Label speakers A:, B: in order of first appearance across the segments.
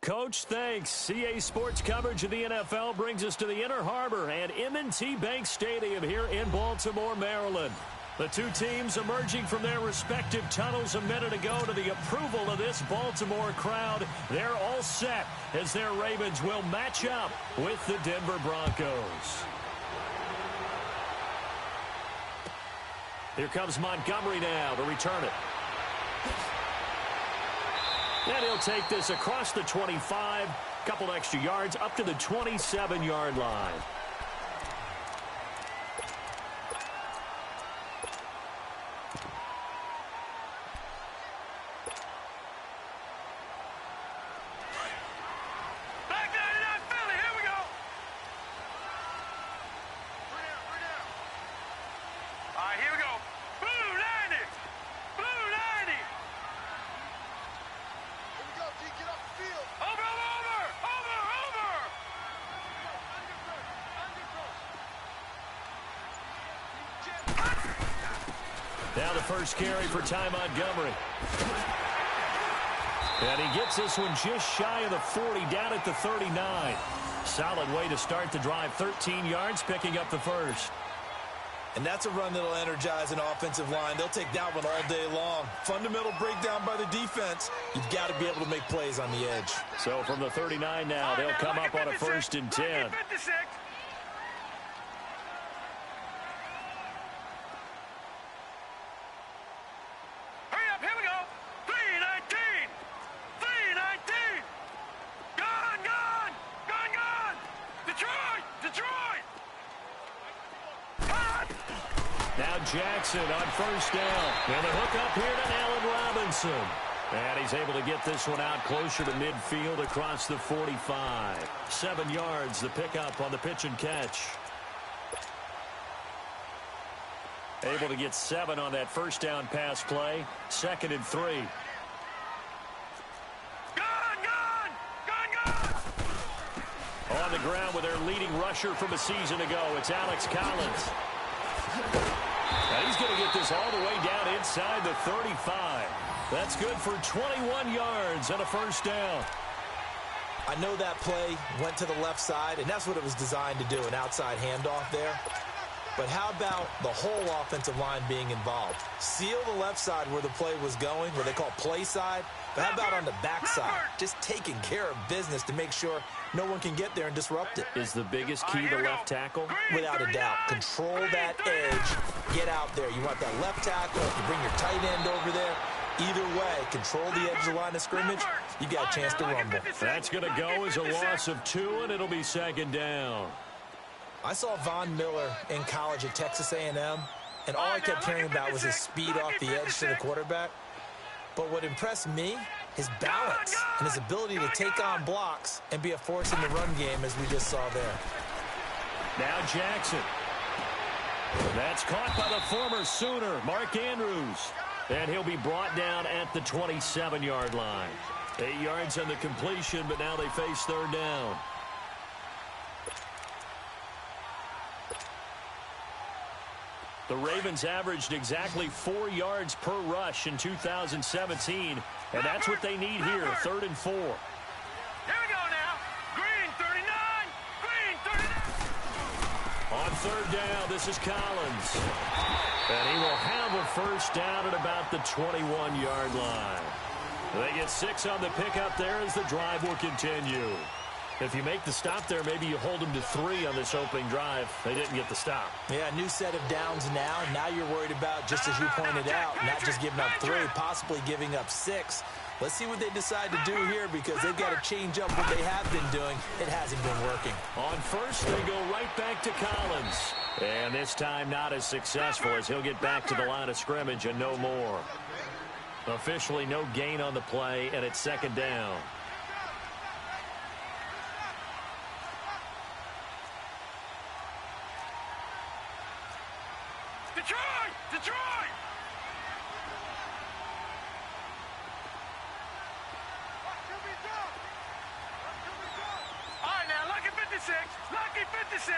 A: Coach. Thanks. CA Sports coverage of the NFL brings us to the Inner Harbor and M&T Bank Stadium here in Baltimore, Maryland. The two teams emerging from their respective tunnels a minute ago to the approval of this Baltimore crowd. They're all set as their Ravens will match up with the Denver Broncos. Here comes Montgomery now to return it. And he'll take this across the 25, couple extra yards up to the 27-yard line. Now the first carry for Ty Montgomery. And he gets this one just shy of the 40, down at the 39. Solid way to start the drive, 13 yards, picking up the first.
B: And that's a run that'll energize an offensive line. They'll take that one all day long. Fundamental breakdown by the defense. You've got to be able to make plays on the edge.
A: So from the 39 now, they'll come up on a 1st and 10. Jackson on 1st down. And the hook up here to Allen Robinson. And he's able to get this one out closer to midfield across the 45. 7 yards, the pickup on the pitch and catch. Able to get 7 on that 1st down pass play. 2nd and 3. On the ground with their leading rusher from a season ago, it's Alex Collins. And he's going to get this all the way down inside the 35. That's good for 21 yards and a 1st down.
B: I know that play went to the left side, and that's what it was designed to do, an outside handoff there. But how about the whole offensive line being involved? Seal the left side where the play was going, where they call play side. But how about on the backside? Just taking care of business to make sure no one can get there and disrupt it.
A: Is the biggest key to left tackle?
B: Without a doubt. Control that edge. Get out there. You want that left tackle. You bring your tight end over there. Either way, control the edge of the line of scrimmage. You got a chance to rumble.
A: That's going to go as a loss of 2, and it'll be 2nd down.
B: I saw Von Miller in college at Texas A&M, and all I kept hearing about was his speed off the edge to the quarterback. But what impressed me, his balance and his ability to take on blocks and be a force in the run game, as we just saw there.
A: Now Jackson. That's caught by the former Sooner, Mark Andrews. And he'll be brought down at the 27-yard line. 8 yards on the completion, but now they face 3rd down. The Ravens averaged exactly 4 yards per rush in 2017, and that's what they need here, 3rd and 4.
C: Here we go now. Green 39. Green 39.
A: On 3rd down, this is Collins. And he will have a 1st down at about the 21-yard line. They get 6 on the pickup there as the drive will continue. If you make the stop there, maybe you hold them to 3 on this opening drive. They didn't get the stop.
B: Yeah, new set of downs now. Now you're worried about, just as you pointed out, not just giving up 3, possibly giving up 6. Let's see what they decide to do here, because they've got to change up what they have been doing. It hasn't been working.
A: On 1st, they go right back to Collins. And this time not as successful, as he'll get back to the line of scrimmage and no more. Officially no gain on the play, and it's 2nd down.
C: Detroit! Detroit! All right, now, lucky 56. Lucky 56.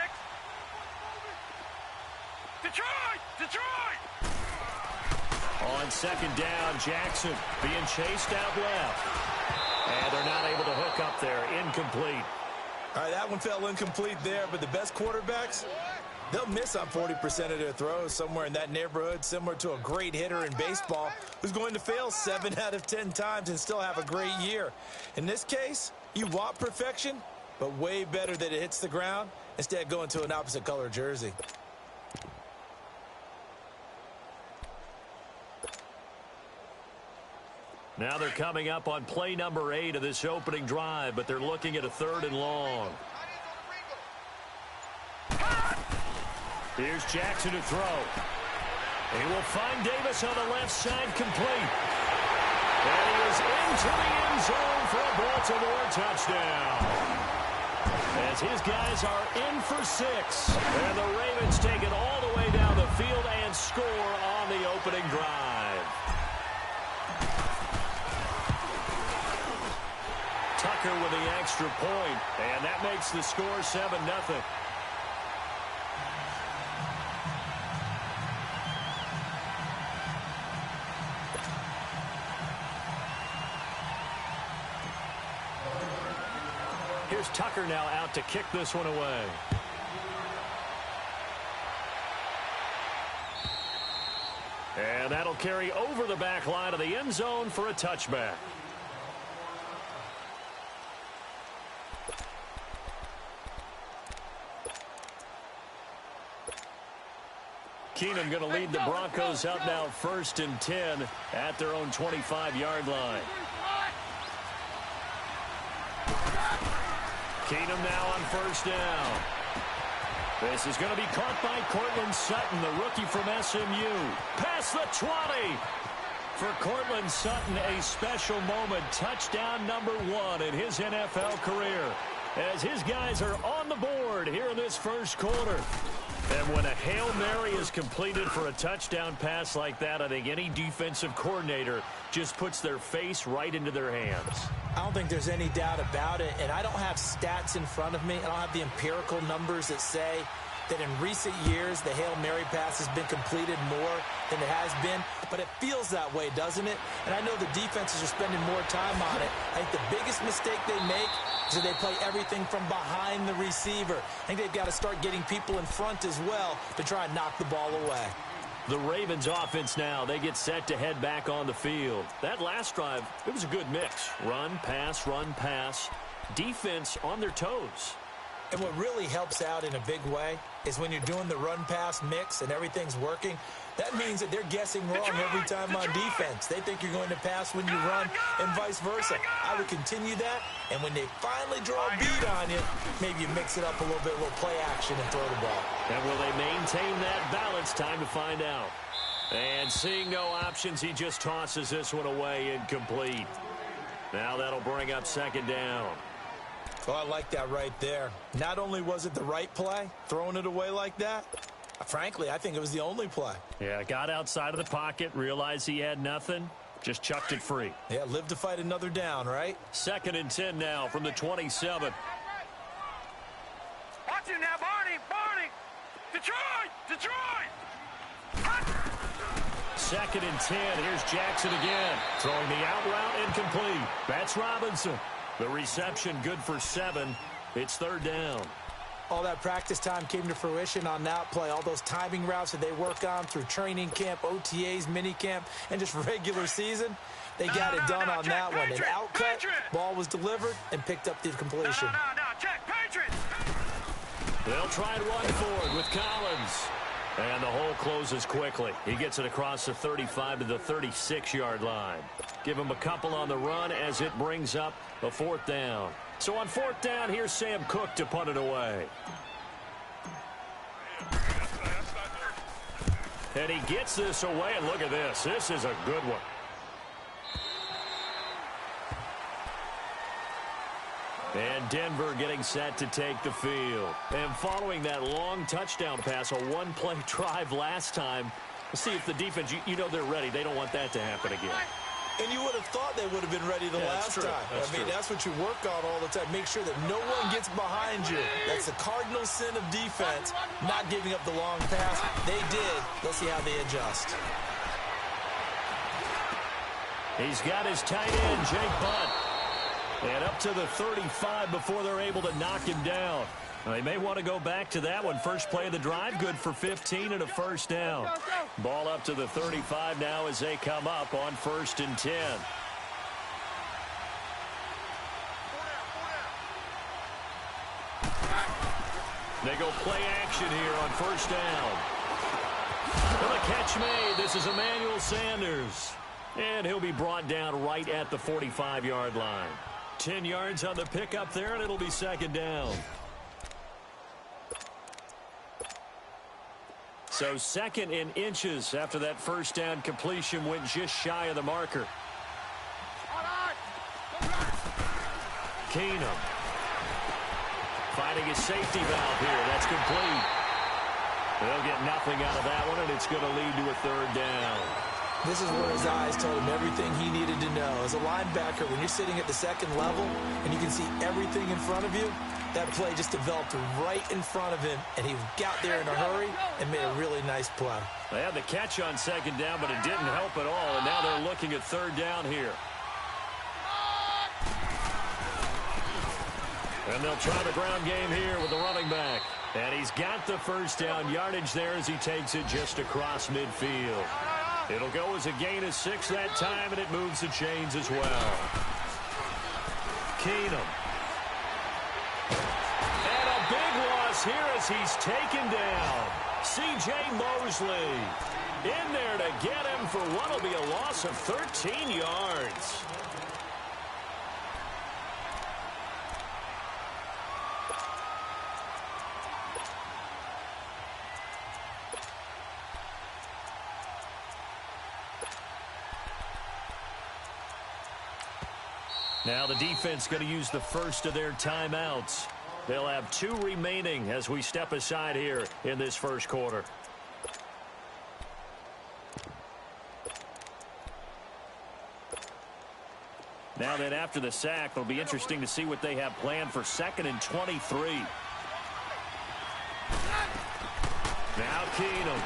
C: Detroit! Detroit!
A: On 2nd down, Jackson being chased out left. And they're not able to hook up there. Incomplete.
B: All right, that one fell incomplete there, but the best quarterbacks, they'll miss on 40% of their throws, somewhere in that neighborhood, similar to a great hitter in baseball who's going to fail 7 out of 10 times and still have a great year. In this case, you want perfection, but way better that it hits the ground instead of going to an opposite color jersey.
A: Now they're coming up on play number 8 of this opening drive, but they're looking at a 3rd and long. Here's Jackson to throw. He will find Davis on the left side, complete. And he is into the end zone for a Baltimore touchdown. As his guys are in for 6. And the Ravens take it all the way down the field and score on the opening drive. Tucker with the extra point, and that makes the score 7-0. Here's Tucker now out to kick this one away. And that'll carry over the back line of the end zone for a touchback. Keenum going to lead the Broncos up now 1st and 10 at their own 25-yard line. Keenum now on 1st down. This is going to be caught by Cortland Sutton, the rookie from SMU. Past the 20. For Cortland Sutton, a special moment. Touchdown number 1 in his NFL career. As his guys are on the board here in this first quarter. And when a Hail Mary is completed for a touchdown pass like that, I think any defensive coordinator just puts their face right into their hands.
B: I don't think there's any doubt about it, and I don't have stats in front of me. I don't have the empirical numbers that say that in recent years the Hail Mary pass has been completed more than it has been, but it feels that way, doesn't it? And I know the defenses are spending more time on it. I think the biggest mistake they make is that they play everything from behind the receiver. I think they've got to start getting people in front as well to try and knock the ball away.
A: The Ravens offense now, they get set to head back on the field. That last drive, it was a good mix. Run, pass, defense on their toes.
B: And what really helps out in a big way is when you're doing the run-pass mix and everything's working, that means that they're guessing wrong every time on defense. They think you're going to pass when you run and vice versa. I would continue that, and when they finally draw a beat on you, maybe you mix it up a little bit, a little play action and throw the ball.
A: And will they maintain that balance? Time to find out. And seeing no options, he just tosses this one away, incomplete. Now that'll bring up 2nd down.
B: Oh, I like that right there. Not only was it the right play, throwing it away like that, frankly, I think it was the only play.
A: Yeah, got outside of the pocket, realized he had nothing, just chucked it free.
B: Yeah, live to fight another down, right?
A: 2nd and 10 now from the 27.
C: Watch it now, Barney! Detroit!
A: 2nd and 10. Here's Jackson again. Throwing the out route, incomplete. That's Robinson. The reception good for 7. It's 3rd down.
B: All that practice time came to fruition on that play. All those timing routes that they work on through training camp, OTAs, minicamp, and just regular season, they got it done on that one. An outcut, ball was delivered, and picked up the completion.
C: Check, Patriots!
A: They'll try and run forward with Collins. And the hole closes quickly. He gets it across the 35 to the 36-yard line. Give him a couple on the run as it brings up a 4th down. So on 4th down, here's Sam Cook to punt it away. And he gets this away, and look at this. This is a good one. And Denver getting set to take the field. And following that long touchdown pass, a one-play drive last time, let's see if the defense, you know they're ready. They don't want that to happen again.
B: And you would have thought they would have been ready the last time. That's what you work on all the time. Make sure that no one gets behind you. That's the cardinal sin of defense, not giving up the long pass. They did. Let's see how they adjust.
A: He's got his tight end, Jake Butt. And up to the 35 before they're able to knock him down. They may want to go back to that one. First play of the drive, good for 15 and a first down. Ball up to the 35 now as they come up on 1st and 10. They go play action here on 1st down. And the catch made. This is Emmanuel Sanders. And he'll be brought down right at the 45-yard line. 10 yards on the pickup there, and it'll be 2nd down. So 2nd in inches after that 1st down completion went just shy of the marker. Keenum finding his safety valve here. That's complete. They'll get nothing out of that one, and it's going to lead to a 3rd down.
B: This is where his eyes told him everything he needed to know. As a linebacker, when you're sitting at the 2nd level and you can see everything in front of you, that play just developed right in front of him, and he got there in a hurry and made a really nice play.
A: They had the catch on 2nd down, but it didn't help at all, and now they're looking at 3rd down here. And they'll try the ground game here with the running back. And he's got the 1st down yardage there as he takes it just across midfield. It'll go as a gain of 6 that time, and it moves the chains as well. Keenum. And a big loss here as he's taken down. C.J. Mosley in there to get him for what will be a loss of 13 yards. Now the defense going to use the first of their timeouts. They'll have 2 remaining as we step aside here in this 1st quarter. Now then, after the sack, it'll be interesting to see what they have planned for 2nd and 23. Now Keenum.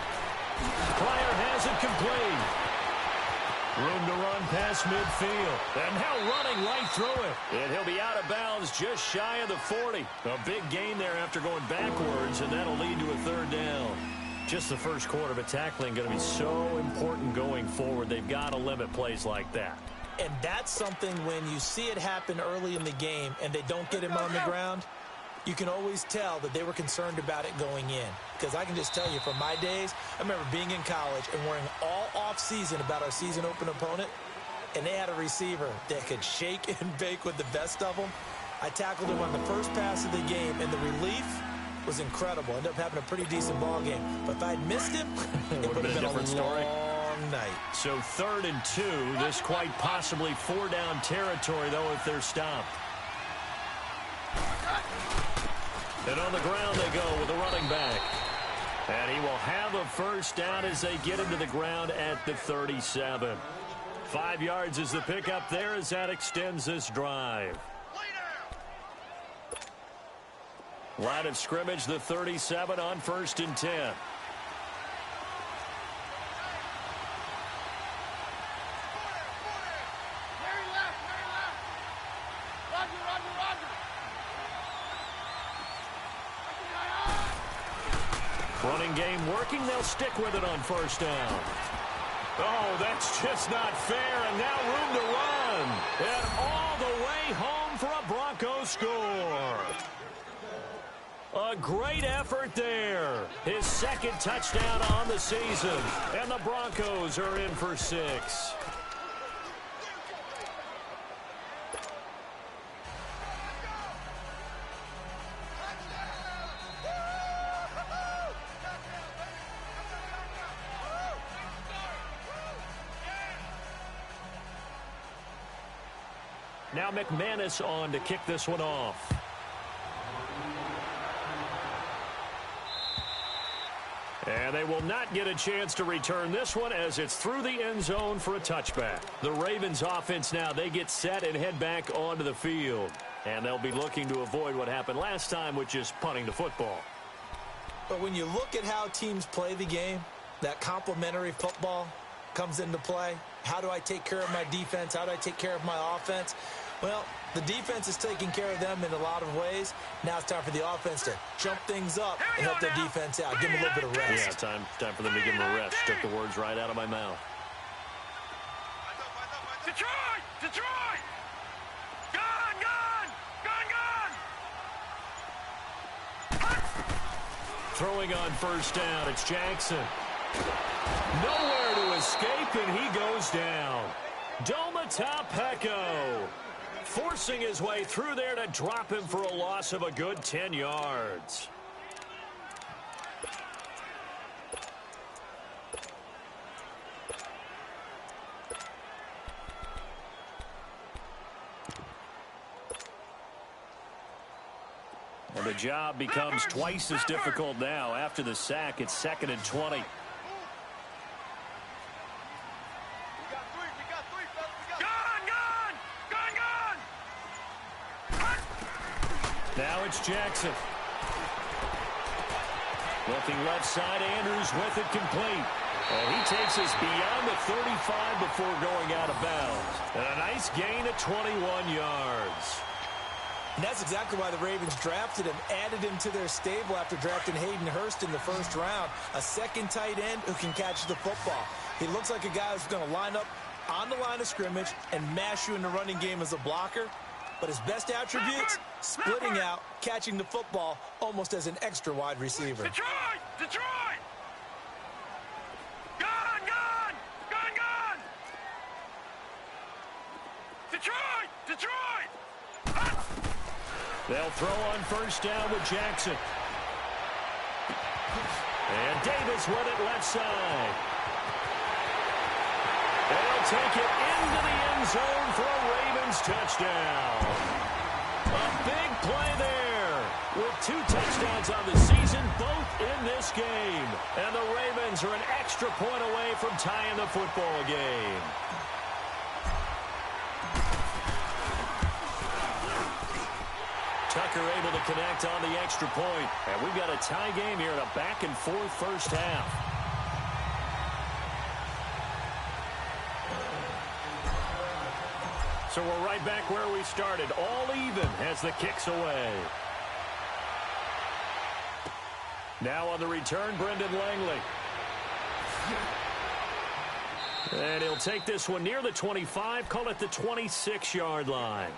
A: Player has it complete. Room to run past midfield. And now running right through it. And he'll be out of bounds just shy of the 40. A big gain there after going backwards, and that'll lead to a 3rd down. Just the 1st quarter, but tackling going to be so important going forward. They've got to limit plays like that.
B: And that's something when you see it happen early in the game and they don't get him on the ground, you can always tell that they were concerned about it going in. Because I can just tell you from my days, I remember being in college and worrying all off-season about our season-open opponent, and they had a receiver that could shake and bake with the best of them. I tackled him on the first pass of the game, and the relief was incredible. Ended up having a pretty decent ball game. But if I'd missed him, it would have been a different story. Long night.
A: So 3rd and 2, this quite possibly 4-down territory, though, if they're stopped. And on the ground they go with the running back. And he will have a 1st down as they get him to the ground at the 37. 5 yards is the pickup there as that extends this drive. Line of scrimmage, the 37 on 1st and 10. Running game working. They'll stick with it on 1st down. Oh, that's just not fair. And now room to run. And all the way home for a Broncos score. A great effort there. His 2nd touchdown on the season. And the Broncos are in for 6. Now McManus on to kick this one off. And they will not get a chance to return this one as it's through the end zone for a touchback. The Ravens offense now, they get set and head back onto the field. And they'll be looking to avoid what happened last time, which is punting the football.
B: But when you look at how teams play the game, that complementary football comes into play. How do I take care of my defense? How do I take care of my offense? Well, the defense is taking care of them in a lot of ways. Now it's time for the offense to jump things up and help their defense out. Give them a little bit of rest.
A: Yeah, time for them to give them a rest. Took the words right out of my mouth.
C: Detroit! Detroit! Gone! Gone! Gone! Gone!
A: Throwing on first down, it's Jackson. Nowhere to escape, and he goes down. Domatapeco forcing his way through there to drop him for a loss of a good 10 yards. And the job becomes twice as difficult now. After the sack, it's 2nd and 20. Now it's Jackson. Looking left side, Andrews with it complete. And he takes us beyond the 35 before going out of bounds. And a nice gain of 21 yards.
B: And that's exactly why the Ravens drafted him, added him to their stable after drafting Hayden Hurst in the first round. A second tight end who can catch the football. He looks like a guy who's going to line up on the line of scrimmage and mash you in the running game as a blocker. But his best attributes, splitting out, catching the football almost as an extra wide receiver.
C: Detroit! Detroit! Gone! Gone! Gone! Gone! Detroit! Detroit!
A: They'll throw on first down with Jackson. And Davis with it left side. They'll take it into the end zone for a Ravens touchdown. A big play there with 2 touchdowns on the season, both in this game. And the Ravens are an extra point away from tying the football game. Tucker able to connect on the extra point. And we've got a tie game here in a back-and-forth first half. So we're right back where we started. All even as the kick's away. Now on the return, Brendan Langley. And he'll take this one near the 25, call it the 26-yard line.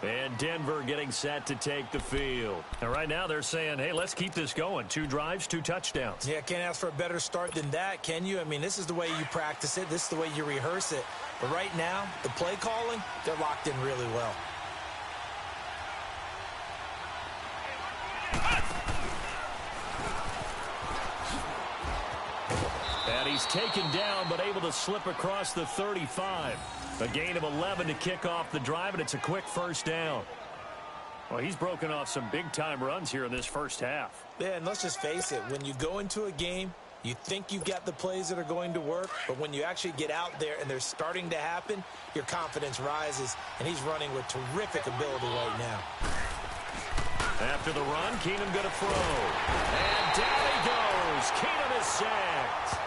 A: And Denver getting set to take the field. And right now they're saying, hey, let's keep this going. 2 drives, 2 touchdowns.
B: Yeah, can't ask for a better start than that, can you? I mean, this is the way you practice it. This is the way you rehearse it. But right now, the play calling, they're locked in really well.
A: And he's taken down, but able to slip across the 35. A gain of 11 to kick off the drive, and it's a quick first down. Well, he's broken off some big-time runs here in this first half.
B: Yeah, and let's just face it. When you go into a game, you think you've got the plays that are going to work, but when you actually get out there and they're starting to happen, your confidence rises, and he's running with terrific ability right now.
A: After the run, Keenum going to throw. And down he goes. Keenum is sacked.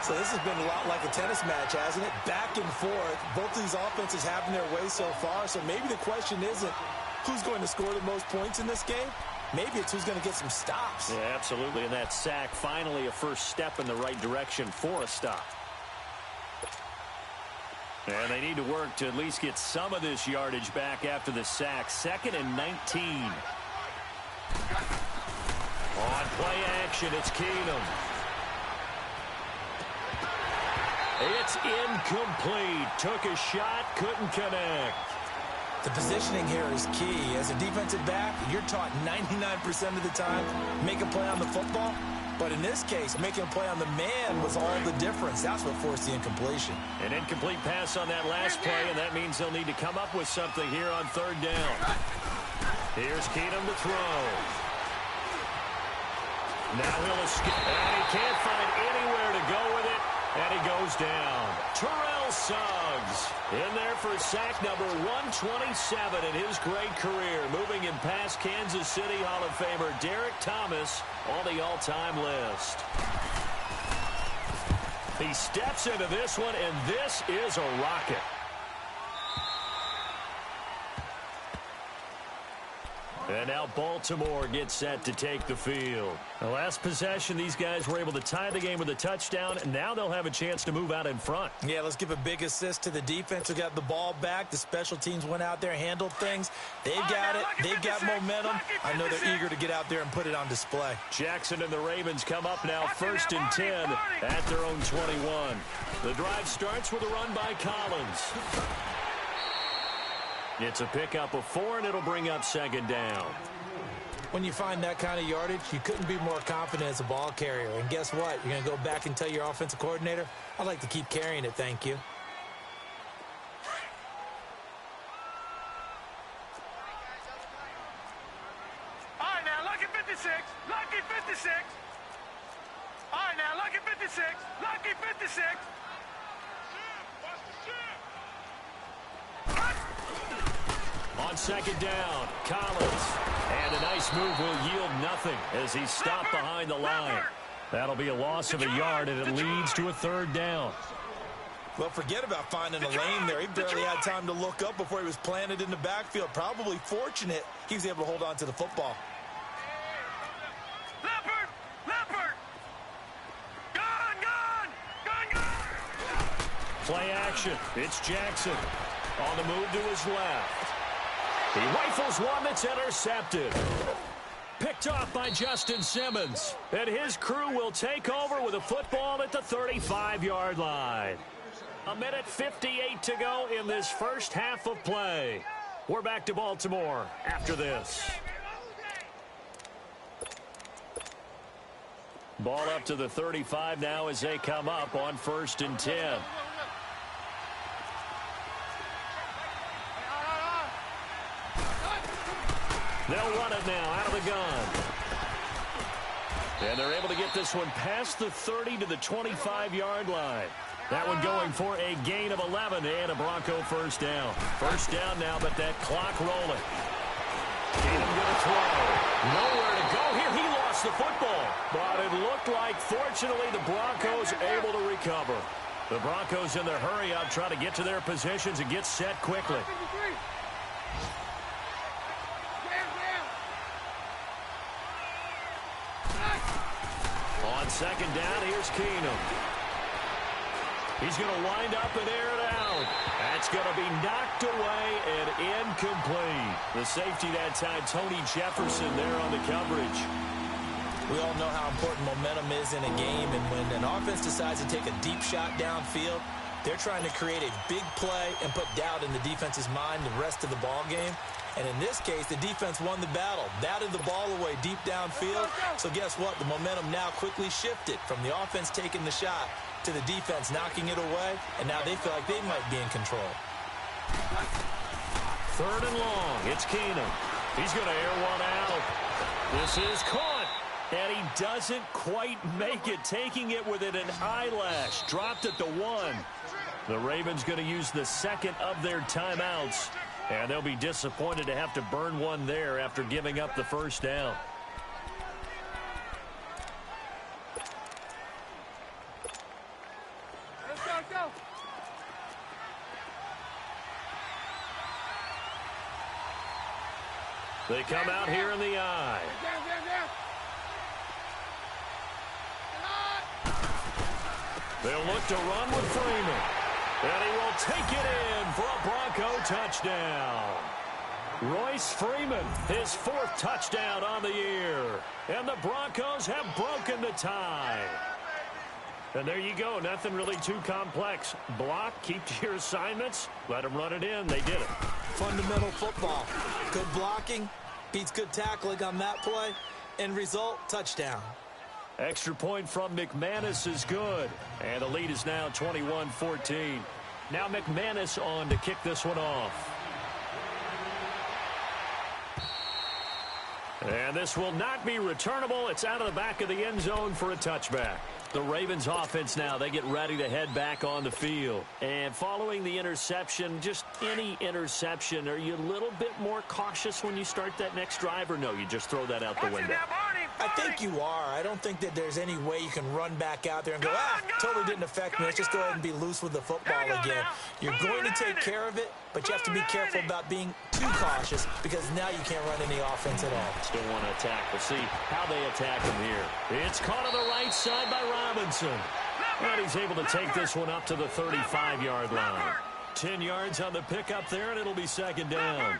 B: So this has been a lot like a tennis match, hasn't it? Back and forth. Both of these offenses having their way so far. So maybe the question isn't who's going to score the most points in this game. Maybe it's who's going to get some stops.
A: Yeah, absolutely. And that sack, finally a first step in the right direction for a stop. And they need to work to at least get some of this yardage back after the sack. 2nd and 19. On play action, it's Keenum. It's incomplete. Took a shot, couldn't connect.
B: The positioning here is key. As a defensive back, you're taught 99% of the time, make a play on the football. But in this case, making a play on the man was all the difference. That's what forced the incompletion.
A: An incomplete pass on that last play, and that means they'll need to come up with something here on 3rd down. Here's Keenum to throw. Now he'll escape, and he can't find anywhere to go with it. And he goes down. Terrell Suggs in there for sack number 127 in his great career. Moving him past Kansas City Hall of Famer Derek Thomas on the all-time list. He steps into this one, and this is a rocket. And now Baltimore gets set to take the field. The last possession, these guys were able to tie the game with a touchdown, and now they'll have a chance to move out in front.
B: Yeah, let's give a big assist to the defense who got the ball back. The special teams went out there, handled things. They've got it. They've got momentum. I know they're eager to get out there and put it on display.
A: Jackson and the Ravens come up now 1st and 10 at their own 21. The drive starts with a run by Collins. It's a pickup of 4, and it'll bring up 2nd down.
B: When you find that kind of yardage, you couldn't be more confident as a ball carrier. And guess what? You're going to go back and tell your offensive coordinator, I'd like to keep carrying it, thank you.
C: All right, now, lucky 56. Lucky 56. All right, now, lucky 56. Lucky 56.
A: On 2nd down, Collins. And a nice move will yield nothing as he's stopped behind the line. That'll be a loss of a yard, and it leads to a 3rd down.
B: Well, forget about finding a lane there. He barely had time to look up before he was planted in the backfield. Probably fortunate he was able to hold on to the football.
C: Leopard! Gone!
A: Play action. It's Jackson. On the move to his left. He rifles one that's intercepted. Picked off by Justin Simmons. And his crew will take over with a football at the 35-yard line. 1:58 to go in this first half of play. We're back to Baltimore after this. Ball up to the 35 now as they come up on 1st and 10. They'll run it now out of the gun. And they're able to get this one past the 30 to the 25-yard line. That one going for a gain of 11 and a Bronco 1st down. 1st down now, but that clock rolling. Keenum going to throw. Nowhere to go here. He lost the football. But it looked like, fortunately, the Broncos able to recover. The Broncos in their hurry-up trying to get to their positions and get set quickly. On 2nd down, here's Keenum. He's going to wind up and air it out. That's going to be knocked away and incomplete. The safety that time, Tony Jefferson there on the coverage.
B: We all know how important momentum is in a game, and when an offense decides to take a deep shot downfield, they're trying to create a big play and put doubt in the defense's mind the rest of the ball game. And in this case, the defense won the battle, batted the ball away deep downfield. So guess what? The momentum now quickly shifted from the offense taking the shot to the defense knocking it away, and now they feel like they might be in control.
A: 3rd and long. It's Keenum. He's going to air one out. This is caught, and he doesn't quite make it, taking it within an eyelash. Dropped at the 1. The Ravens going to use the 2nd of their timeouts. And they'll be disappointed to have to burn one there after giving up the 1st down.
C: Let's go.
A: They come out here in the eye. They'll look to run with Freeman. And he will take it in for a Bronco touchdown. Royce Freeman, his 4th touchdown on the year. And the Broncos have broken the tie. And there you go. Nothing really too complex. Block, keep to your assignments, let them run it in. They did it.
B: Fundamental football. Good blocking beats good tackling on that play. End result, touchdown.
A: Extra point from McManus is good. And the lead is now 21-14. Now McManus on to kick this one off. And this will not be returnable. It's out of the back of the end zone for a touchback. The Ravens offense now, they get ready to head back on the field. And following the interception, just any interception, are you a little bit more cautious when you start that next drive, or no, you just throw that out the window?
B: I think you are. I don't think that there's any way you can run back out there and go, totally didn't affect me. Let's just go ahead and be loose with the football again. You're going to take care of it, but you have to be careful about being too cautious because now you can't run any offense at all.
A: Still want to attack. We'll see how they attack him here. It's caught on the right side by Robinson. And he's able to take this one up to the 35-yard line. 10 yards on the pickup there, and it'll be second down.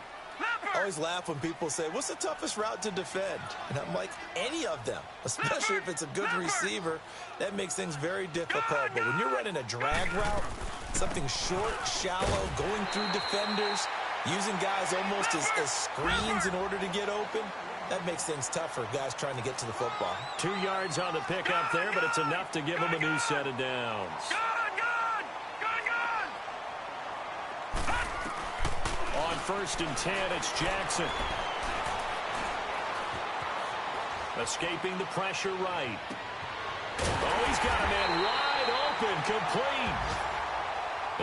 B: I always laugh when people say, what's the toughest route to defend? And I'm like, any of them, especially if it's a good receiver. That makes things very difficult. But when you're running a drag route, something short, shallow, going through defenders, using guys almost as screens in order to get open, that makes things tough for guys trying to get to the football.
A: 2 yards on the pickup there, but it's enough to give him a new set of downs. On 1st and 10, it's Jackson. Escaping the pressure right. Oh, he's got a man wide open, complete.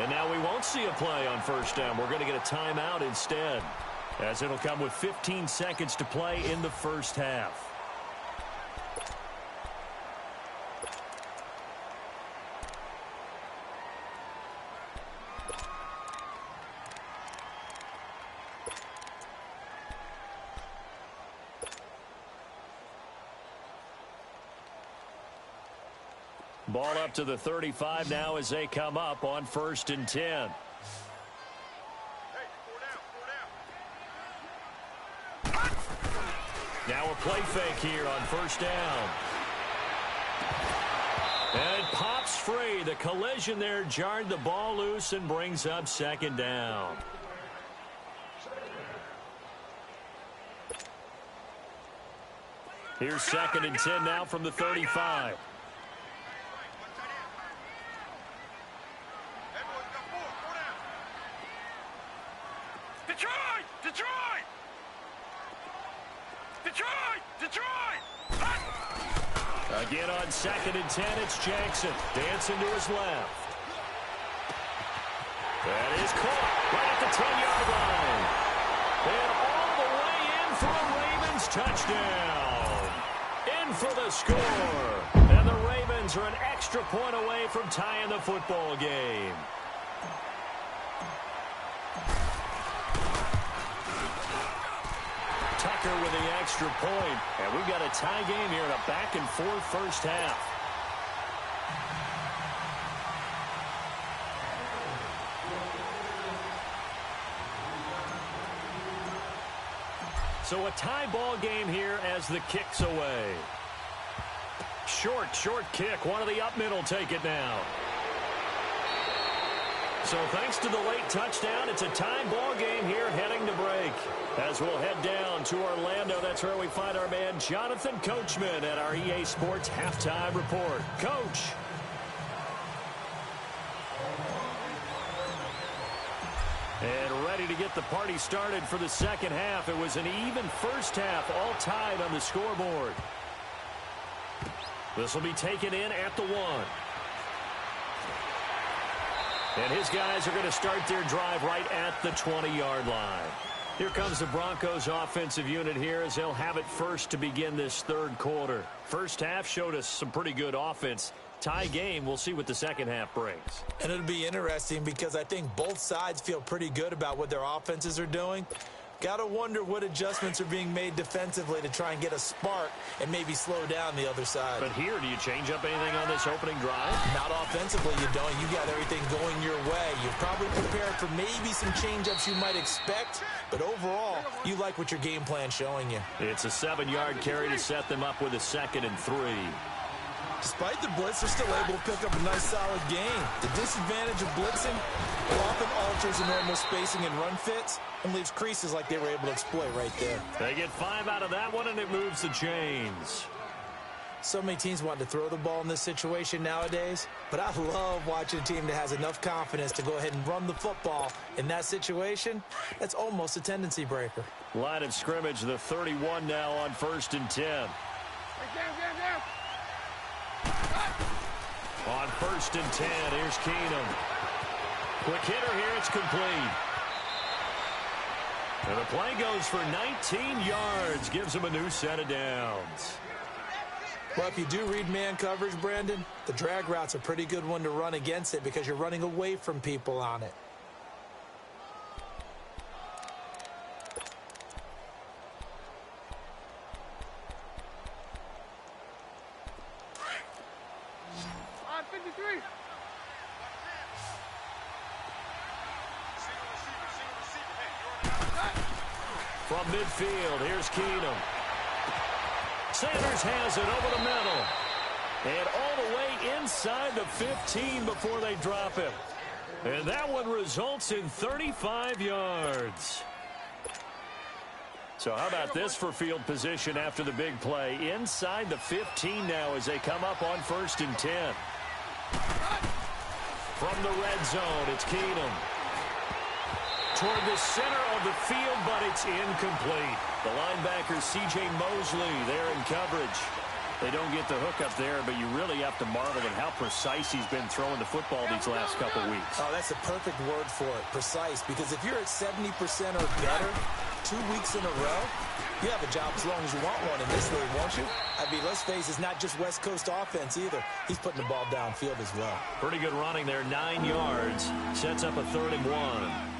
A: And now we won't see a play on 1st down. We're going to get a timeout instead, as it'll come with 15 seconds to play in the first half. Ball up to the 35 now as they come up on 1st and 10. Now a play fake here on 1st down. And it pops free. The collision there jarred the ball loose and brings up 2nd down. Here's 2nd and 10 now from the 35. Again on 2nd and 10, it's Jackson. Dancing to his left. That is caught right at the 10-yard line. And all the way in for a Ravens touchdown. In for the score. And the Ravens are an extra point away from tying the football game. Tucker with the extra point. And we've got a tie game here in a back-and-forth first half. So a tie ball game here as the kick's away. Short kick. One of the up middle take it now. So thanks to the late touchdown, it's a tie ball game here heading to break. As we'll head down to Orlando, that's where we find our man Jonathan Coachman at our EA Sports Halftime Report. Coach. And ready to get the party started for the second half. It was an even first half, all tied on the scoreboard. This will be taken in at the 1. And his guys are going to start their drive right at the 20-yard line. Here comes the Broncos offensive unit here as they'll have it first to begin this third quarter. First half showed us some pretty good offense. Tie game, we'll see what the second half brings.
B: And it'll be interesting because I think both sides feel pretty good about what their offenses are doing. Got to wonder what adjustments are being made defensively to try and get a spark and maybe slow down the other side.
A: But here, do you change up anything on this opening drive?
B: Not offensively, you don't. You got everything going your way. You've probably prepared for maybe some change-ups you might expect, but overall, you like what your game plan's showing you.
A: It's a 7-yard carry to set them up with a 2nd and 3.
B: Despite the blitz, they're still able to pick up a nice, solid gain. The disadvantage of blitzing, it often alters the normal spacing and run fits and leaves creases like they were able to exploit right there.
A: They get 5 out of that one, and it moves the chains.
B: So many teams want to throw the ball in this situation nowadays, but I love watching a team that has enough confidence to go ahead and run the football in that situation. That's almost a tendency breaker.
A: Line of scrimmage, the 31 now on 1st and 10. On 1st and 10, here's Keenum. Quick hitter here, it's complete. And the play goes for 19 yards, gives him a new set of downs.
B: Well, if you do read man coverage, Brandon, the drag route's a pretty good one to run against it because you're running away from people on it.
C: On 53.
A: From midfield, here's Keenum. Sanders has it over the middle. And all the way inside the 15 before they drop him. And that one results in 35 yards. So how about this for field position after the big play? Inside the 15 now as they come up on 1st and 10. From the red zone, it's Keenum. Toward the center of the field, but it's incomplete. The linebacker, C.J. Mosley, there in coverage. They don't get the hook up there, but you really have to marvel at how precise he's been throwing the football these last couple weeks.
B: Oh, that's the perfect word for it, precise, because if you're at 70% or better 2 weeks in a row, you have a job as long as you want one in this league, won't you? I mean, let's face it, it's not just West Coast offense either. He's putting the ball downfield as well.
A: Pretty good running there, 9 yards. Sets up a 3rd and 1.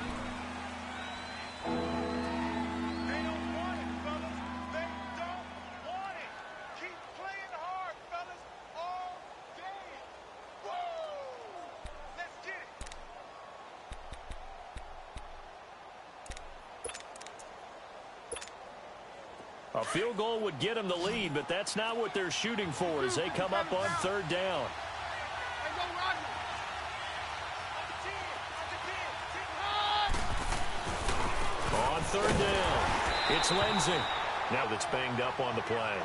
A: A field goal would get them the lead, but that's not what they're shooting for as they come up on 3rd down. On 3rd down, it's Lindsey. Now that's banged up on the play.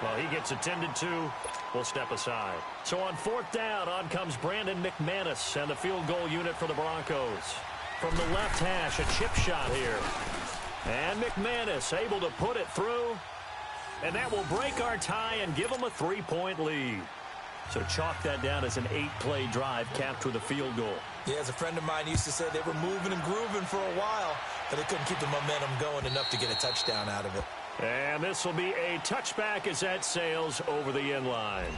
A: Well, he gets attended to. We'll step aside. So on 4th down, on comes Brandon McManus and the field goal unit for the Broncos. From the left hash, a chip shot here. And McManus able to put it through. And that will break our tie and give them a 3-point lead. So chalk that down as an 8-play drive capped with a field goal.
B: Yeah, as a friend of mine used to say, they were moving and grooving for a while, but they couldn't keep the momentum going enough to get a touchdown out of it.
A: And this will be a touchback as that sails over the end line.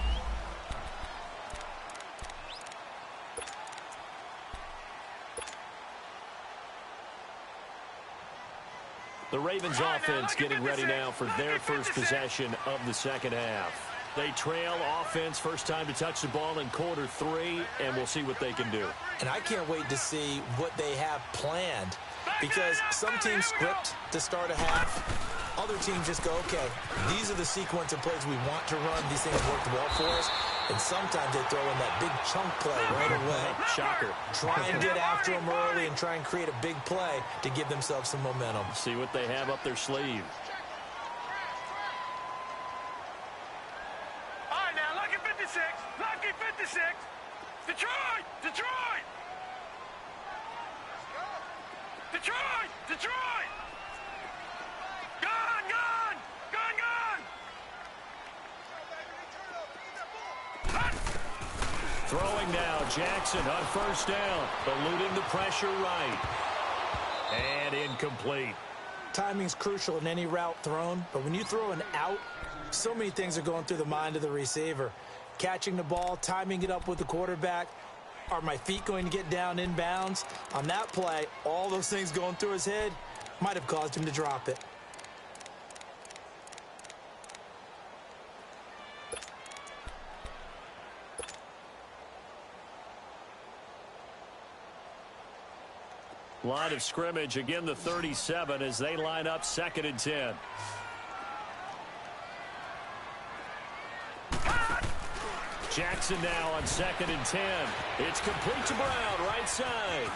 A: The Ravens offense getting ready now for their first possession of the second half. They trail offense first time to touch the ball in quarter 3, and we'll see what they can do.
B: And I can't wait to see what they have planned, because some teams script to start a half. Other teams just go, okay, these are the sequence of plays we want to run. These things worked well for us. And sometimes they throw in that big chunk play right away.
A: Shocker.
B: Try and get after them early and try and create a big play to give themselves some momentum.
A: See what they have up their sleeve.
C: All right, now, lucky 56. Lucky 56. Detroit! Detroit! Detroit! Detroit! Gone! Gone! Gone! Gone!
A: Throwing now, Jackson on 1st down, eluding the pressure right. And incomplete.
B: Timing's crucial in any route thrown, but when you throw an out, so many things are going through the mind of the receiver. Catching the ball, timing it up with the quarterback. Are my feet going to get down inbounds? On that play, all those things going through his head might have caused him to drop it.
A: Line of scrimmage, again the 37 as they line up 2nd and 10. Jackson now on 2nd and 10. It's complete to Brown, right side.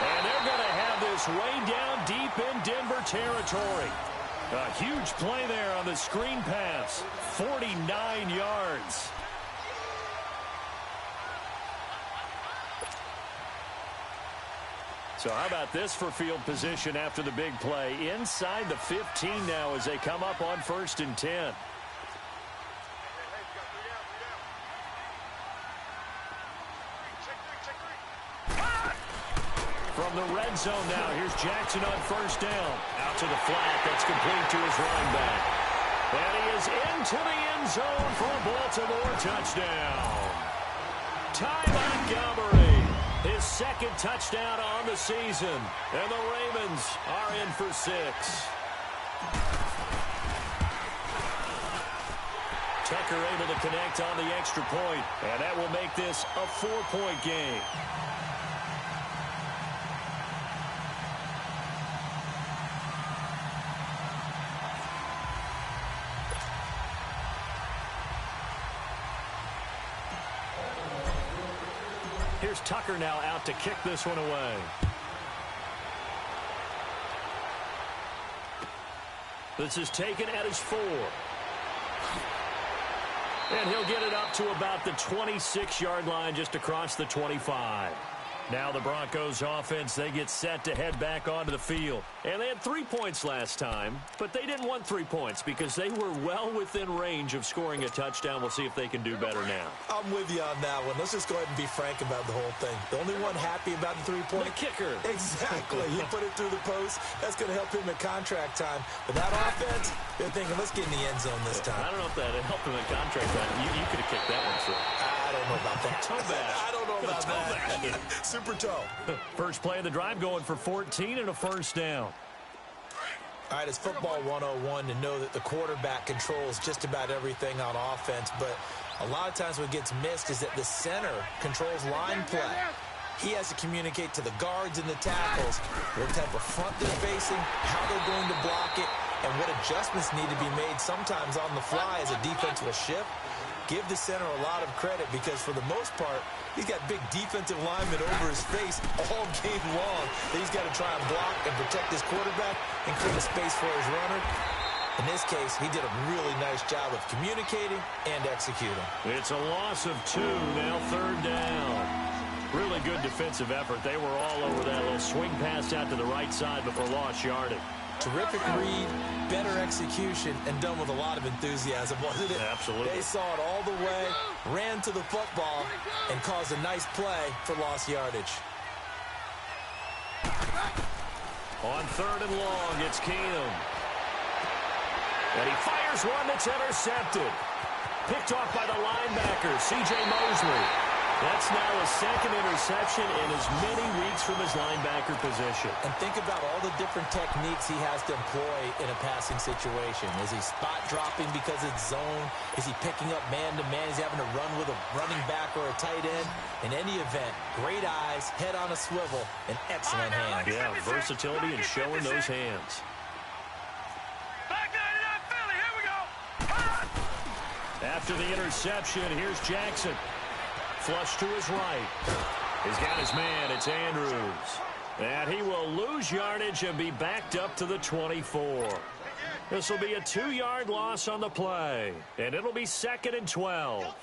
A: And they're going to have this way down deep in Denver territory. A huge play there on the screen pass. 49 yards. So how about this for field position after the big play? Inside the 15 now as they come up on 1st and 10. From the red zone now, here's Jackson on first down. Out to the flat. That's complete to his running back. And he is into the end zone for a Baltimore touchdown. Ty Montgomery, his second touchdown on the season. And the Ravens are in for 6. Tucker able to connect on the extra point, and that will make this a 4-point game. Here's Tucker now out to kick this one away. This is taken at his 4. And he'll get it up to about the 26-yard line, just across the 25. Now the Broncos offense, they get set to head back onto the field. And they had 3 points last time, but they didn't want 3 points because they were well within range of scoring a touchdown. We'll see if they can do better now.
B: I'm with you on that one. Let's just go ahead and be frank about the whole thing. The only one happy about the 3-point?
A: The kicker.
B: Exactly. He put it through the post. That's going to help him at contract time. But that offense, they're thinking, let's get in the end zone this time.
A: I don't know if that helped him at contract time. You could have kicked that one through.
B: I don't know about that.
A: Toe bag.
B: I don't know about that. Super toe.
A: First play of the drive going for 14 and a first down.
B: All right, it's football 101 to know that the quarterback controls just about everything on offense, but a lot of times what gets missed is that the center controls line play. He has to communicate to the guards and the tackles what type of front they're facing, how they're going to block it, and what adjustments need to be made sometimes on the fly as a defense will shift. Give the center a lot of credit because for the most part, he's got big defensive linemen over his face all game long that he's got to try and block and protect his quarterback and create a space for his runner. In this case, he did a really nice job of communicating and executing.
A: It's a loss of 2, now third down. Really good defensive effort. They were all over that little swing pass out to the right side before lost yardage.
B: Terrific read, better execution, and done with a lot of enthusiasm, wasn't it?
A: Absolutely.
B: They saw it all the way, ran to the football, and caused a nice play for lost yardage.
A: On third and long, it's Keenum. And he fires one that's intercepted. Picked off by the linebacker, C.J. Mosley. That's now a second interception in as many weeks from his linebacker position.
B: And think about all the different techniques he has to employ in a passing situation. Is he spot dropping because it's zone? Is he picking up man-to-man? Is he having to run with a running back or a tight end? In any event, great eyes, head on a swivel, and excellent hands.
A: Yeah, versatility and showing those hands. After the interception, here's Jackson. Flush to his right. He's got his man. It's Andrews. And he will lose yardage and be backed up to the 24. This will be a 2-yard loss on the play. And it'll be 2nd and 12.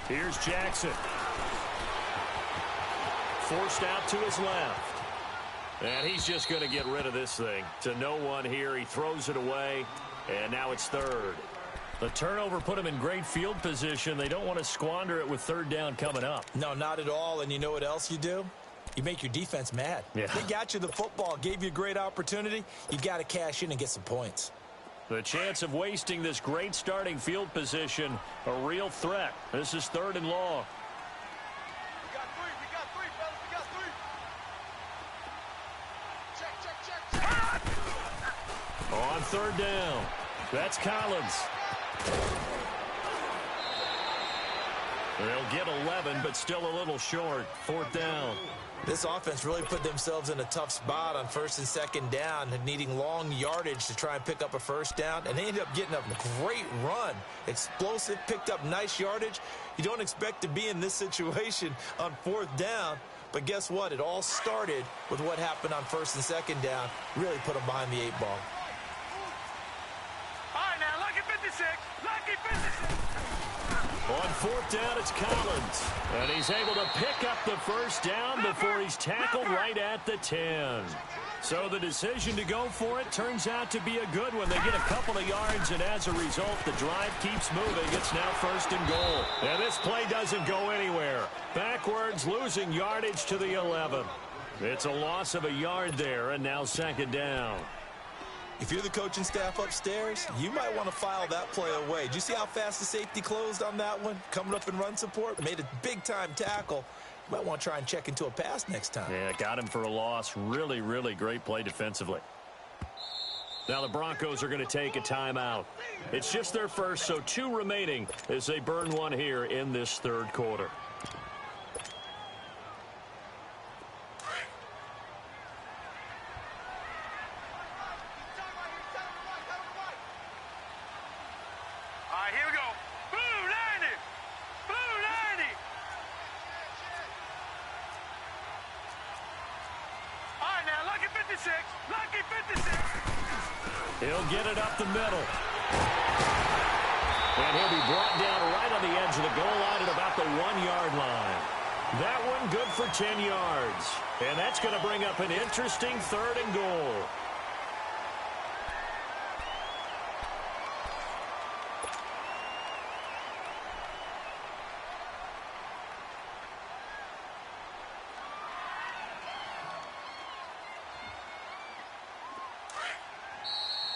A: Here's Jackson. Forced out to his left. And he's just going to get rid of this thing. To no one here. He throws it away. And now it's third. The turnover put him in great field position. They don't want to squander it with third down coming up.
B: No, not at all. And you know what else you do? You make your defense mad.
A: Yeah.
B: They got you the football, gave you a great opportunity. You got to cash in and get some points.
A: The chance of wasting this great starting field position, a real threat. This is 3rd and long.
C: We got three, fellas, we got 3. Check.
A: On 3rd down, that's Collins. They'll get 11, but still a little short. 4th down.
B: This offense really put themselves in a tough spot on 1st and 2nd down, needing long yardage to try and pick up a first down, and they ended up getting a great run. Explosive, picked up nice yardage. You don't expect to be in this situation on 4th down, but guess what? It all started with what happened on 1st and 2nd down. Really put them behind the 8 ball.
C: All right, now, lucky 56. Lucky 56.
A: On fourth down, it's Collins. And he's able to pick up the first down before he's tackled right at the 10. So the decision to go for it turns out to be a good one. They get a couple of yards, and as a result, the drive keeps moving. It's now first and goal. And this play doesn't go anywhere. Backwards, losing yardage to the 11. It's a loss of a yard there, and now second down.
B: If you're the coaching staff upstairs, you might want to file that play away. Did you see how fast the safety closed on that one? Coming up in run support, made a big-time tackle. You might want to try and check into a pass next time.
A: Yeah, got him for a loss. Really, really great play defensively. Now the Broncos are going to take a timeout. It's just their first, so 2 remaining as they burn one here in this third quarter.
C: He'll
A: get it up the middle. And he'll be brought down right on the edge of the goal line at about the 1-yard line. That one good for 10 yards. And that's going to bring up an interesting third and goal.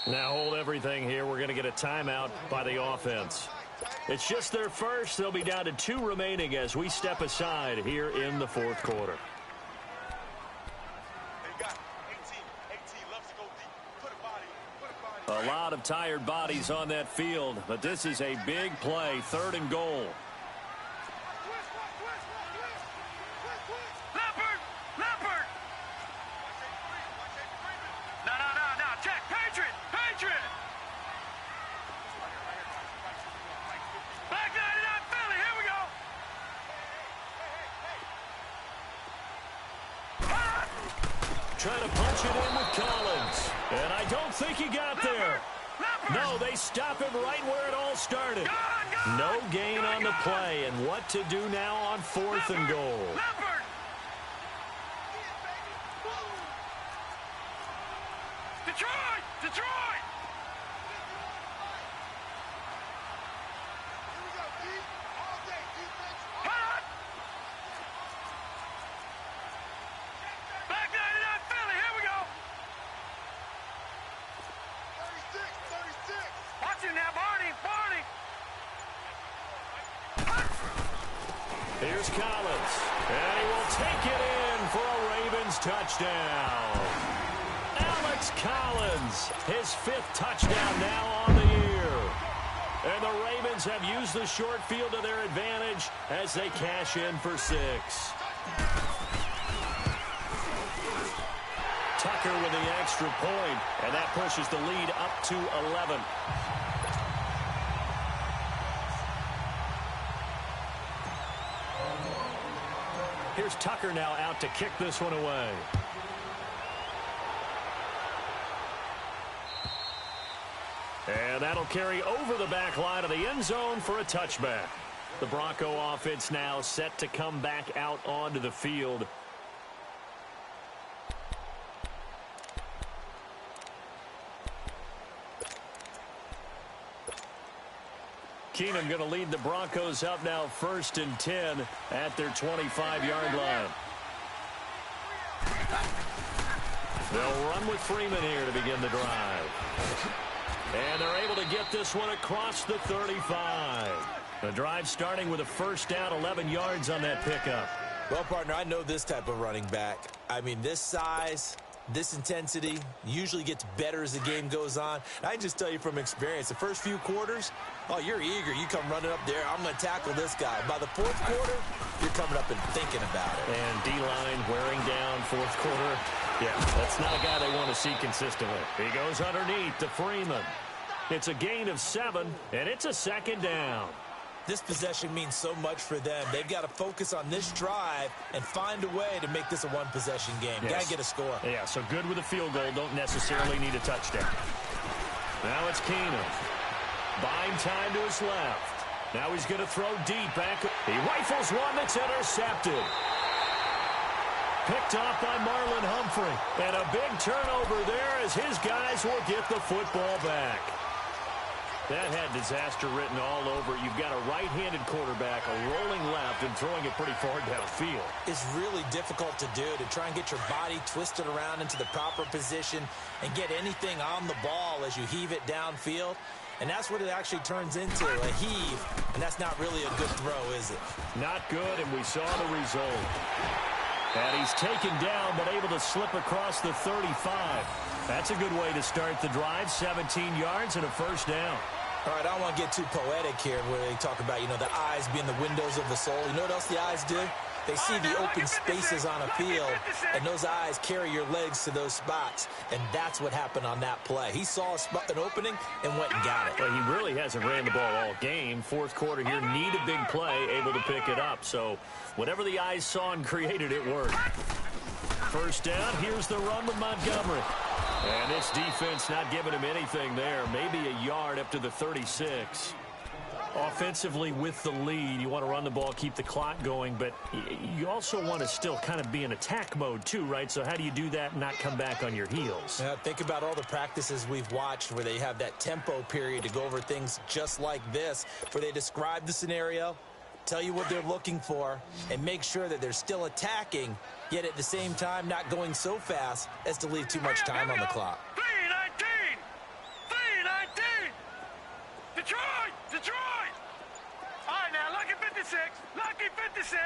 A: Now hold everything here. We're going to get a timeout by the offense. It's just their first. They'll be down to 2 remaining as we step aside here in the fourth quarter. A lot of tired bodies on that field, but this is a big play, third and goal. Trying to punch it in with Collins. And I don't think he got there. No, they stop him right where it all started. No gain on the play. And what to do now on fourth and goal.
C: Detroit! Detroit!
A: Here's Collins, and he will take it in for a Ravens touchdown. Alex Collins, his 5th touchdown now on the year. And the Ravens have used the short field to their advantage as they cash in for 6. Tucker with the extra point, and that pushes the lead up to 11. Here's Tucker now out to kick this one away. And that'll carry over the back line of the end zone for a touchback. The Bronco offense now set to come back out onto the field. Keenum going to lead the Broncos up now 1st and 10 at their 25-yard line. They'll run with Freeman here to begin the drive. And they're able to get this one across the 35. The drive starting with a first down, 11 yards on that pickup.
B: Well, partner, I know this type of running back. I mean, this size, this intensity usually gets better as the game goes on. And I can just tell you from experience, the first few quarters, oh, you're eager. You come running up there. I'm going to tackle this guy. By the fourth quarter, you're coming up and thinking about it.
A: And D-line wearing down fourth quarter. Yeah, that's not a guy they want to see consistently. He goes underneath to Freeman. It's a gain of 7, and it's a second down.
B: This possession means so much for them. They've got to focus on this drive and find a way to make this a one-possession game.
A: Yes.
B: Got to get a score.
A: Yeah, so good with a field goal. Don't necessarily need a touchdown. Now it's Keenum. Buying time to his left. Now he's going to throw deep back. He rifles one that's intercepted. Picked off by Marlon Humphrey. And a big turnover there as his guys will get the football back. That had disaster written all over it. You've got a right-handed quarterback, a rolling left, and throwing it pretty far downfield.
B: It's really difficult to do, to try and get your body twisted around into the proper position and get anything on the ball as you heave it downfield. And that's what it actually turns into, a heave. And that's not really a good throw, is it?
A: Not good, and we saw the result. And he's taken down, but able to slip across the 35. That's a good way to start the drive. 17 yards and a first down.
B: All right, I don't want to get too poetic here where they talk about, the eyes being the windows of the soul. You know what else the eyes do? They see the open spaces on a field, and those eyes carry your legs to those spots. And that's what happened on that play. He saw an opening and went and got it.
A: Well, he really hasn't ran the ball all game. Fourth quarter here, need a big play, able to pick it up. So whatever the eyes saw and created, it worked. First down, here's the run with Montgomery. And this defense not giving him anything there. Maybe a yard up to the 36. Offensively with the lead, you want to run the ball, keep the clock going, but you also want to still kind of be in attack mode too, right? So how do you do that and not come back on your heels?
B: Yeah, think about all the practices we've watched where they have that tempo period to go over things just like this, where they describe the scenario, tell you what they're looking for, and make sure that they're still attacking, yet at the same time not going so fast as to leave too much time on the clock.
C: 3-19! 3-19! Detroit! Detroit! All right, now, lucky 56. Lucky 56.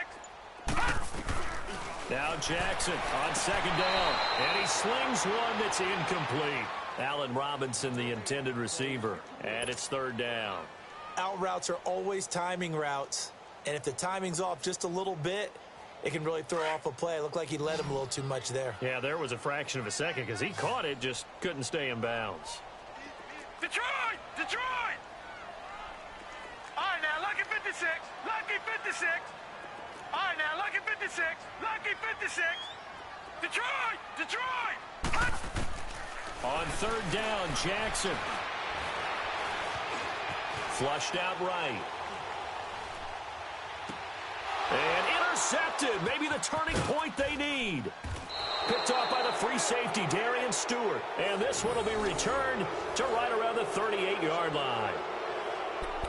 A: Now Jackson on second down. And he slings one that's incomplete. Allen Robinson, the intended receiver. And it's third down.
B: Out routes are always timing routes. And if the timing's off just a little bit, it can really throw off a play. It looked like he led him a little too much there.
A: Yeah, there was a fraction of a second because he caught it, just couldn't stay in bounds.
C: Detroit! Detroit! All right, now, lucky 56. Lucky 56. All right, now, lucky 56. Lucky 56. Detroit! Detroit!
A: On third down, Jackson. Flushed out right. And intercepted. Maybe the turning point they need. Picked off by the free safety, Darian Stewart. And this one will be returned to right around the 38-yard line.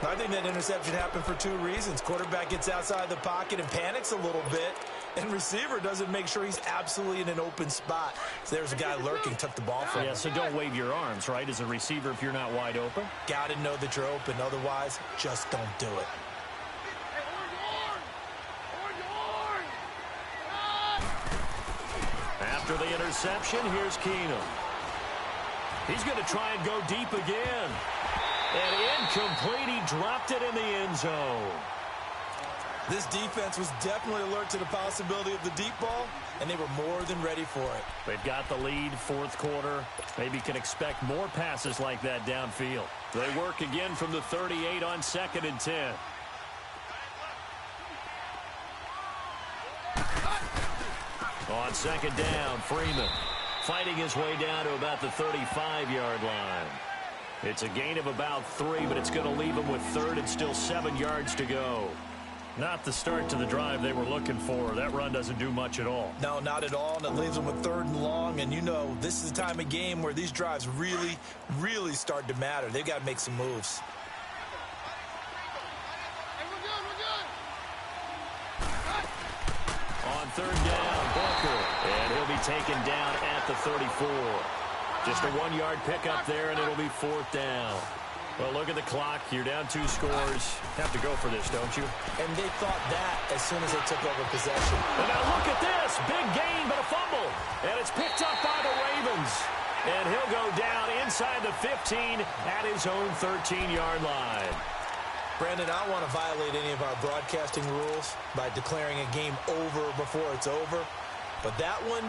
B: I think that interception happened for two reasons. Quarterback gets outside the pocket and panics a little bit, and receiver doesn't make sure he's absolutely in an open spot. So there's a guy lurking, took the ball from him.
A: Yeah, so don't wave your arms, right, as a receiver if you're not wide open.
B: Got to know that you're open. Otherwise, just don't do it.
A: After the interception, here's Keenum. He's going to try and go deep again. And incomplete, he dropped it in the end zone.
B: This defense was definitely alert to the possibility of the deep ball, and they were more than ready for it.
A: They've got the lead, fourth quarter. Maybe can expect more passes like that downfield. They work again from the 38 on 2nd and 10. On second down, Freeman fighting his way down to about the 35-yard line. It's a gain of about 3, but it's going to leave him with third and still 7 yards to go. Not the start to the drive they were looking for. That run doesn't do much at all.
B: No, not at all, and it leaves them with third and long. And, this is the time of game where these drives really, really start to matter. They've got to make some moves.
A: On third down, Booker. And he'll be taken down at the 34. Just a 1-yard pickup there, and it'll be fourth down. Well, look at the clock. You're down 2 scores. Have to go for this, don't you?
B: And they thought that as soon as they took over possession.
A: And now look at this. Big gain, but a fumble. And it's picked up by the Ravens. And he'll go down inside the 15 at his own 13-yard line.
B: Brandon, I don't want to violate any of our broadcasting rules by declaring a game over before it's over. But that one,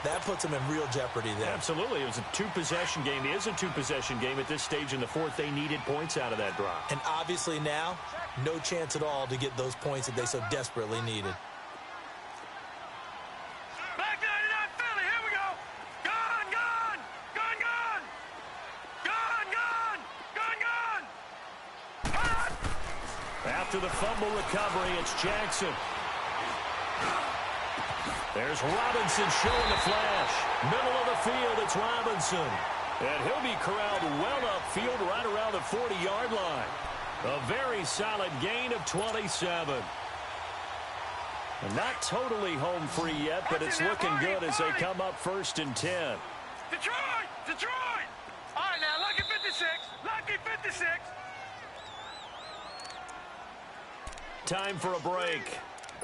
B: that puts them in real jeopardy there.
A: Absolutely. It was a 2-possession game. It is a 2-possession game at this stage in the fourth. They needed points out of that drive.
B: And obviously now, no chance at all to get those points that they so desperately needed.
C: Back 99 Philly, here we go. Gone, gone, gone, gone. Gone, gone, gone, gone.
A: recovery. It's Jackson. There's Robinson showing the flash. Middle of the field, it's Robinson. And he'll be corralled well upfield right around the 40-yard line. A very solid gain of 27. And not totally home free yet, but it's looking good as they come up 1st and 10.
C: Detroit! Detroit! All right, now, lucky 56. Lucky 56.
A: Time for a break.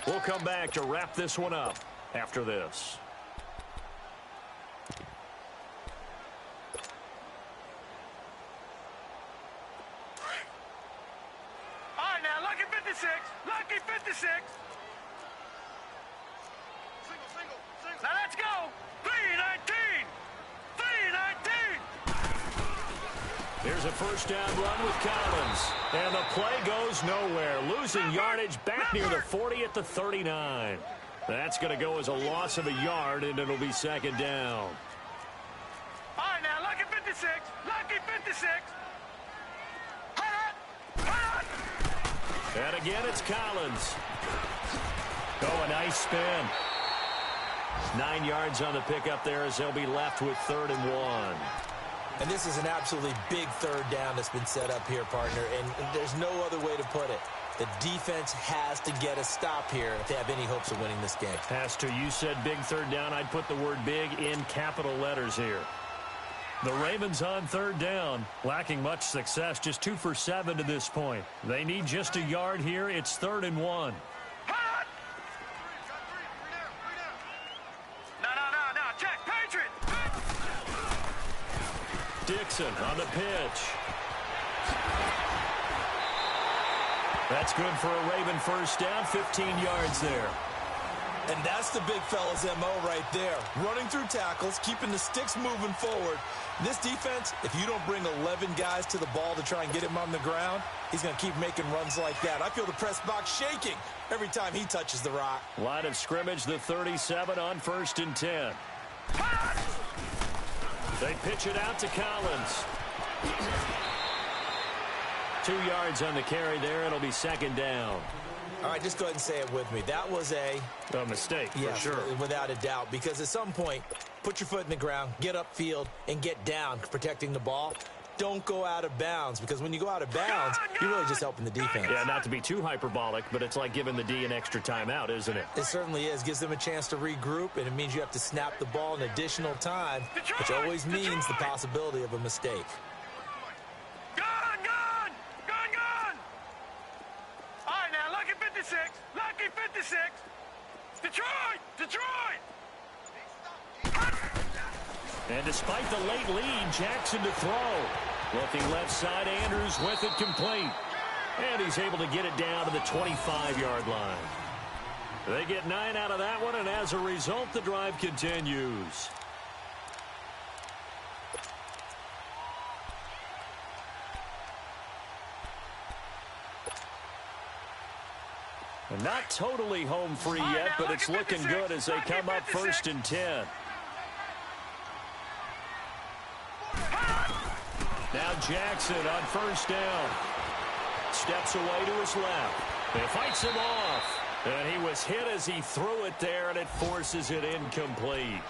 A: We'll come back to wrap this one up after this.
C: All right, now, lucky 56. Lucky 56. Now let's go. 3-19. 3-19.
A: Here's a first down run with Collins. And the play goes nowhere. Losing yardage back near the 40 at the 39. That's going to go as a loss of a yard, and it'll be 2nd down.
C: All right, now, lucky 56. Lucky 56.
A: And again, it's Collins. Oh, a nice spin. 9 yards on the pickup there as they'll be left with 3rd and 1.
B: And this is an absolutely big 3rd down that's been set up here, partner, and there's no other way to put it. The defense has to get a stop here if they have any hopes of winning this game.
A: Has to. You said big 3rd down. I'd put the word big in capital letters here. The Ravens on 3rd down, lacking much success, just 2 for 7 to this point. They need just a yard here. It's 3rd and 1. Dixon on the pitch. That's good for a Raven first down, 15 yards there.
B: And that's the big fella's MO right there. Running through tackles, keeping the sticks moving forward. This defense, if you don't bring 11 guys to the ball to try and get him on the ground, he's going to keep making runs like that. I feel the press box shaking every time he touches the rock.
A: Line of scrimmage, the 37 on 1st and 10. They pitch it out to Collins. 2 yards on the carry there. It'll be 2nd down.
B: All right, just go ahead and say it with me. That was a
A: mistake,
B: for
A: sure.
B: Without a doubt, because at some point, put your foot in the ground, get upfield, and get down, protecting the ball. Don't go out of bounds, because when you go out of bounds, you're really just helping the defense.
A: Yeah, not to be too hyperbolic, but it's like giving the D an extra timeout, isn't it?
B: It certainly is. Gives them a chance to regroup, and it means you have to snap the ball an additional time, which always means the possibility of a mistake.
C: Gone! All right, now, lucky 56. Lucky 56. Detroit!
A: And despite the late lead, Jackson to throw. Looking left side, Andrews with it complete. And he's able to get it down to the 25-yard line. They get 9 out of that one, and as a result, the drive continues. And not totally home free yet, but it's looking good as they come up 1st and 10. Now Jackson on 1st down. Steps away to his left. And fights him off. And he was hit as he threw it there, and it forces it incomplete.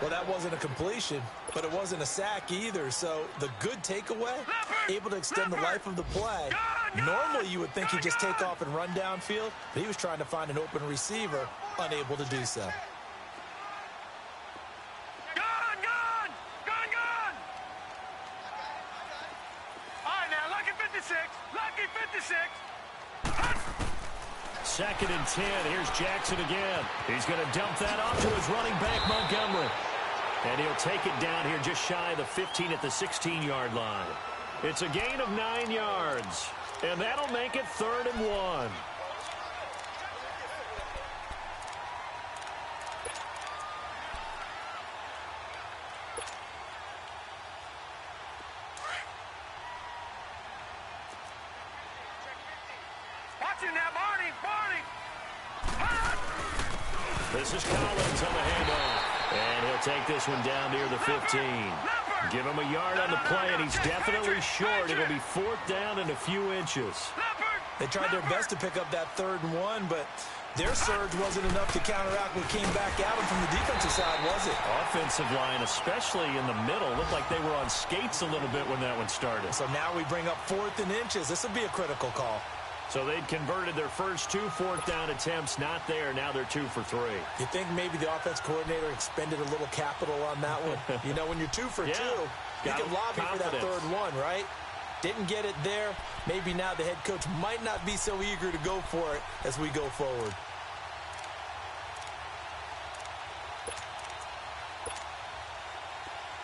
B: Well, that wasn't a completion, but it wasn't a sack either. So the good takeaway, able to extend the life of the play. Normally you would think he'd just take off and run downfield, but he was trying to find an open receiver, unable to do so.
C: Lucky 56.
A: 2nd and 10. Here's Jackson again. He's going to dump that off to his running back, Montgomery. And he'll take it down here just shy of the 15 at the 16-yard line. It's a gain of 9 yards. And that'll make it 3rd and 1. This is Collins on the handoff. And he'll take this one down near the 15. Give him a yard on the play, and he's definitely short. It'll be 4th down and a few inches.
B: They tried their best to pick up that 3rd and 1, but their surge wasn't enough to counteract what came back at them from the defensive side, was it?
A: Offensive line, especially in the middle, looked like they were on skates a little bit when that one started.
B: So now we bring up 4th and inches. This will be a critical call.
A: So they'd converted their first 2 4th-down attempts. Not there. Now they're 2 for 3.
B: You think maybe the offense coordinator expended a little capital on that one? You know, when you're 2 for 2, you can lobby for that 3rd one, right? Didn't get it there. Maybe now the head coach might not be so eager to go for it as we go forward.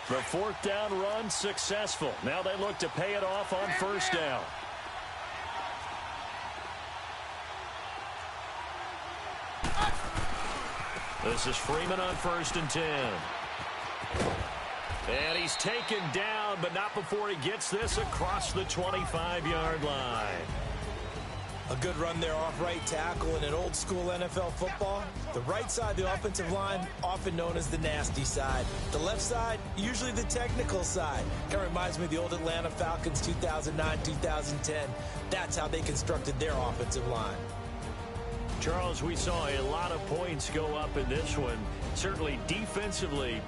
A: The 4th-down run successful. Now they look to pay it off on 1st down. This is Freeman on 1st and 10. And he's taken down, but not before he gets this across the 25-yard line.
B: A good run there off right tackle in an old-school NFL football. The right side of the offensive line, often known as the nasty side. The left side, usually the technical side. Kind of reminds me of the old Atlanta Falcons 2009-2010. That's how they constructed their offensive line.
A: Charles, we saw a lot of points go up in this one. Certainly defensively,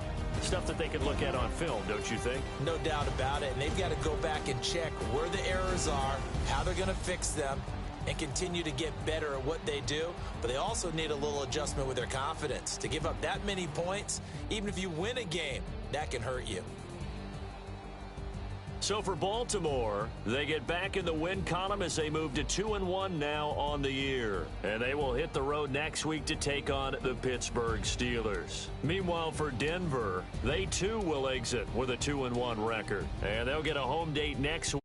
A: stuff that they can look at on film, don't you think?
B: No doubt about it. And they've got to go back and check where the errors are, how they're going to fix them, and continue to get better at what they do. But they also need a little adjustment with their confidence. To give up that many points, even if you win a game, that can hurt you.
A: So for Baltimore, they get back in the win column as they move to 2-1 now on the year. And they will hit the road next week to take on the Pittsburgh Steelers. Meanwhile, for Denver, they too will exit with a 2-1 record. And they'll get a home date next week.